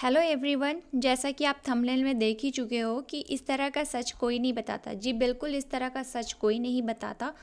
Hello everyone, जैसा कि आप थंबनेल में देख ही चुके हो कि इस तरह का सच कोई नहीं बताता। जी बिल्कुल, इस तरह का सच कोई नहीं बताता।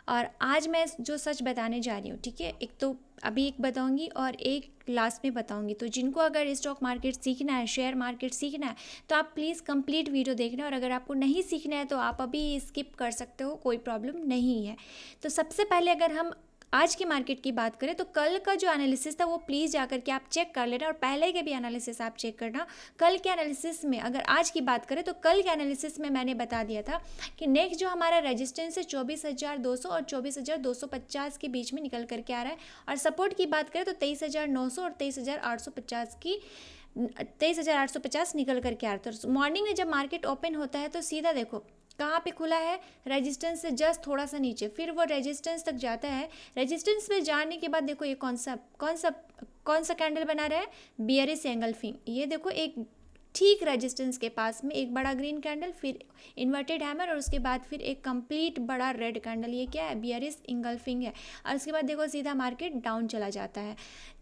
और आज मैं जो सच बताने जा रही हूँ, ठीक है, एक तो अभी एक बताऊंगी और एक लास्ट में बताऊंगी। तो जिनको अगर स्टॉक मार्केट सीखना है, शेयर मार्केट सीखना है, तो आप प्लीज़ कंप्लीट वीडियो देखना। और अगर आपको नहीं सीखना है तो आप अभी स्किप कर सकते हो, कोई प्रॉब्लम नहीं है। तो सबसे पहले अगर हम आज की मार्केट की बात करें तो कल का जो एनालिसिस था वो प्लीज़ जाकर के आप चेक कर लेना, और पहले के भी एनालिसिस आप चेक करना। कल के एनालिसिस में अगर आज की बात करें तो कल के एनालिसिस में मैंने बता दिया था कि नेक्स्ट जो हमारा रेजिस्टेंस है 24,200 और 24,250 के बीच में निकल करके आ रहा है। और सपोर्ट की बात करें तो 23,900 और 23,850 निकल करके आ रहा है। तो मॉर्निंग में जब मार्केट ओपन होता है तो सीधा देखो कहाँ पे खुला है, रेजिस्टेंस से जस्ट थोड़ा सा नीचे, फिर वो रेजिस्टेंस तक जाता है। रेजिस्टेंस पे जाने के बाद देखो ये कौन सा कैंडल बना रहा है, बियरिश एंगल्फिंग। ये देखो एक ठीक रेजिस्टेंस के पास में एक बड़ा ग्रीन कैंडल, फिर इन्वर्टेड हैमर, और उसके बाद फिर एक कंप्लीट बड़ा रेड कैंडल। ये क्या है, बियरिश इंगल्फिंग है। और उसके बाद देखो सीधा मार्केट डाउन चला जाता है।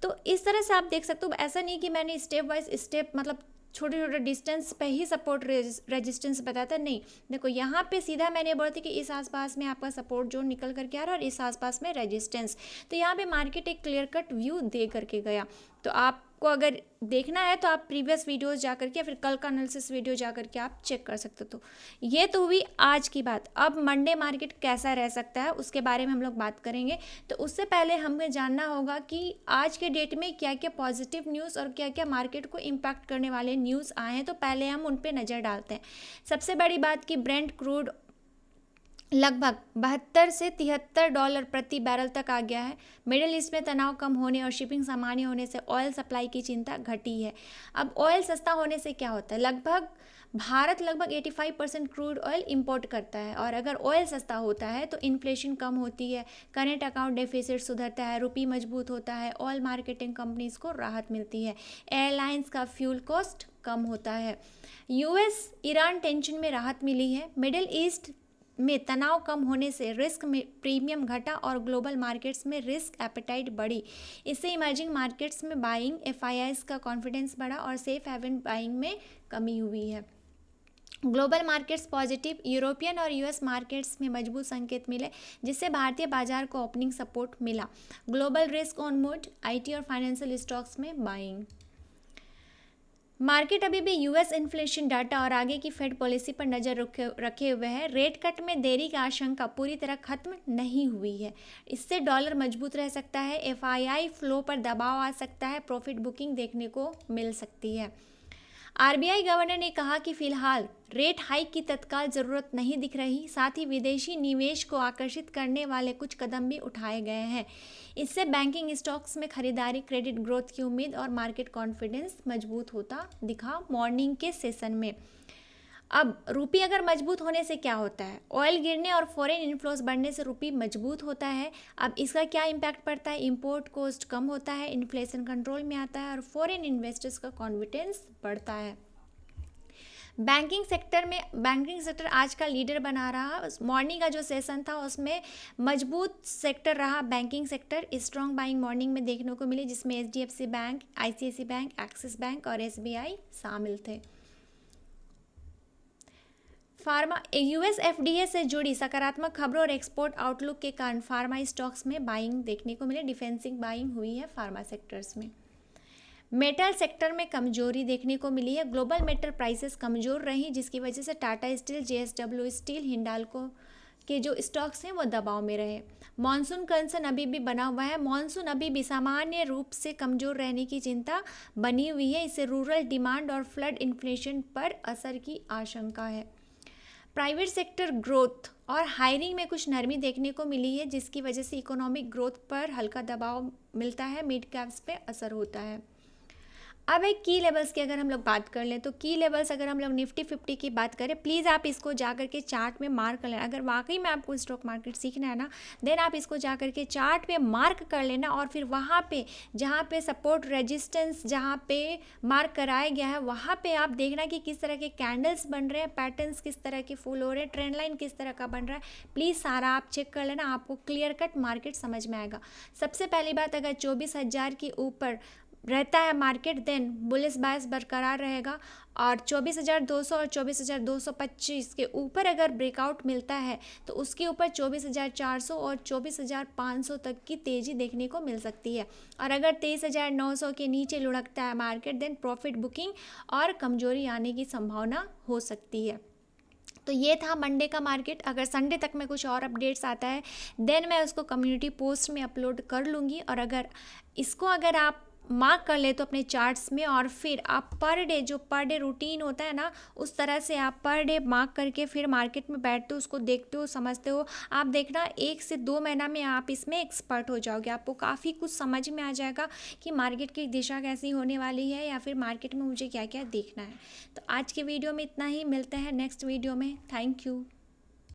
तो इस तरह से आप देख सकते हो। ऐसा नहीं कि मैंने स्टेप वाइज स्टेप मतलब छोटे छोटे डिस्टेंस पे ही सपोर्ट रेजिस्टेंस बताता, नहीं। देखो यहाँ पे सीधा मैंने बोला था कि इस आसपास में आपका सपोर्ट जोन निकल करके आ रहा है और इस आसपास में रेजिस्टेंस। तो यहाँ पे मार्केट एक क्लियर कट व्यू दे करके गया। तो आपको अगर देखना है तो आप प्रीवियस वीडियोस जा करके या फिर कल का एनालिसिस वीडियो जा करके आप चेक कर सकते हो। तो ये तो हुई आज की बात। अब मंडे मार्केट कैसा रह सकता है उसके बारे में हम लोग बात करेंगे। तो उससे पहले हमें जानना होगा कि आज के डेट में क्या क्या पॉजिटिव न्यूज़ और क्या क्या मार्केट को इम्पैक्ट करने वाले न्यूज़ आए हैं। तो पहले हम उन पर नज़र डालते हैं। सबसे बड़ी बात कि ब्रेंट क्रूड लगभग 72 से $73 प्रति बैरल तक आ गया है। मिडिल ईस्ट में तनाव कम होने और शिपिंग सामान्य होने से ऑयल सप्लाई की चिंता घटी है। अब ऑयल सस्ता होने से क्या होता है, भारत लगभग 85% क्रूड ऑयल इंपोर्ट करता है। और अगर ऑयल सस्ता होता है तो इन्फ्लेशन कम होती है, करेंट अकाउंट डेफिसिट सुधरता है, रुपी मजबूत होता है, ऑयल मार्केटिंग कंपनीज को राहत मिलती है, एयरलाइंस का फ्यूल कॉस्ट कम होता है। यूएस ईरान टेंशन में राहत मिली है। मिडिल ईस्ट में तनाव कम होने से रिस्क में प्रीमियम घटा और ग्लोबल मार्केट्स में रिस्क एपेटाइट बढ़ी। इससे इमर्जिंग मार्केट्स में बाइंग एफआईआईज का कॉन्फिडेंस बढ़ा और सेफ हेवन बाइंग में कमी हुई है। ग्लोबल मार्केट्स पॉजिटिव, यूरोपियन और यूएस मार्केट्स में मजबूत संकेत मिले, जिससे भारतीय बाजार को ओपनिंग सपोर्ट मिला। Global risk on mood, IT और फाइनेंशियल स्टॉक्स में बाइंग। मार्केट अभी भी यूएस इन्फ्लेशन डाटा और आगे की फेड पॉलिसी पर नज़र रखे हुए है। रेट कट में देरी की आशंका पूरी तरह खत्म नहीं हुई है। इससे डॉलर मजबूत रह सकता है, एफआईआई फ्लो पर दबाव आ सकता है, प्रॉफिट बुकिंग देखने को मिल सकती है। आरबीआई गवर्नर ने कहा कि फिलहाल रेट हाइक की तत्काल जरूरत नहीं दिख रही। साथ ही विदेशी निवेश को आकर्षित करने वाले कुछ कदम भी उठाए गए हैं। इससे बैंकिंग स्टॉक्स में खरीदारी, क्रेडिट ग्रोथ की उम्मीद और मार्केट कॉन्फिडेंस मजबूत होता दिखा मॉर्निंग के सेशन में। अब रूपी अगर मजबूत होने से क्या होता है, ऑयल गिरने और फॉरेन इन्फ्लोज बढ़ने से रूपी मजबूत होता है। अब इसका क्या इम्पैक्ट पड़ता है, इंपोर्ट कॉस्ट कम होता है, इन्फ्लेशन कंट्रोल में आता है और फॉरेन इन्वेस्टर्स का कॉन्फिडेंस बढ़ता है। बैंकिंग सेक्टर आज का लीडर बना रहा। मॉर्निंग का जो सेशन था उसमें मजबूत सेक्टर रहा banking sector. Strong buying morning में देखने को मिली, जिसमें HDFC bank, ICIC bank, Axis bank और एसबीआई शामिल थे। फार्मा यूएस एफडीए से जुड़ी सकारात्मक खबरों और एक्सपोर्ट आउटलुक के कारण फार्मा स्टॉक्स में बाइंग देखने को मिले। डिफेंसिव बाइंग हुई है फार्मा सेक्टर्स में। मेटल सेक्टर में कमजोरी देखने को मिली है। ग्लोबल मेटल प्राइसेस कमजोर रही, जिसकी वजह से Tata steel, JSW steel, Hindalco के जो स्टॉक्स हैं वो दबाव में रहे। मॉनसून कंसर्न अभी भी बना हुआ है। मॉनसून अभी भी सामान्य रूप से कमजोर रहने की चिंता बनी हुई है। इससे रूरल डिमांड और फ्लड इन्फ्लेशन पर असर की आशंका है। प्राइवेट सेक्टर ग्रोथ और हायरिंग में कुछ नरमी देखने को मिली है, जिसकी वजह से इकोनॉमिक ग्रोथ पर हल्का दबाव मिलता है, मिड कैप्स पे असर होता है। अब एक की लेवल्स की अगर हम लोग बात कर लें तो की लेवल्स अगर हम लोग निफ्टी 50 की बात करें, प्लीज़ आप इसको जा करके चार्ट में मार्क कर लेना। अगर वाकई में आपको स्टॉक मार्केट सीखना है ना, देन आप इसको जा करके चार्ट में मार्क कर लेना। और फिर वहाँ पे जहाँ पे सपोर्ट रेजिस्टेंस जहाँ पे मार्क कराया गया है वहाँ पे आप देखना कि किस तरह के कैंडल्स बन रहे हैं, पैटर्न्स किस तरह के फॉल हो रहे हैं, ट्रेंड लाइन किस तरह का बन रहा है। प्लीज़ सारा आप चेक कर लेना, आपको क्लियर कट मार्केट समझ में आएगा। सबसे पहली बात, अगर 24,000 के ऊपर रहता है मार्केट, देन बुलिश बायस बरकरार रहेगा। और 24,200 और 24,225 के ऊपर अगर ब्रेकआउट मिलता है तो उसके ऊपर 24,400 और 24,500 तक की तेज़ी देखने को मिल सकती है। और अगर 23,900 के नीचे लुढ़कता है मार्केट, देन प्रॉफिट बुकिंग और कमजोरी आने की संभावना हो सकती है। तो ये था मंडे का मार्केट। अगर संडे तक में कुछ और अपडेट्स आता है देन मैं उसको कम्युनिटी पोस्ट में अपलोड कर लूँगी। और अगर आप मार्क कर ले तो अपने चार्ट्स में, और फिर आप पर डे, जो पर डे रूटीन होता है ना, उस तरह से आप पर डे मार्क करके फिर मार्केट में बैठते हो, उसको देखते हो, समझते हो, आप देखना 1 से 2 महीना में आप इसमें एक्सपर्ट हो जाओगे। आपको काफ़ी कुछ समझ में आ जाएगा कि मार्केट की दिशा कैसी होने वाली है, या फिर मार्केट में मुझे क्या क्या देखना है। तो आज के वीडियो में इतना ही, मिलते हैं नेक्स्ट वीडियो में। Thank you.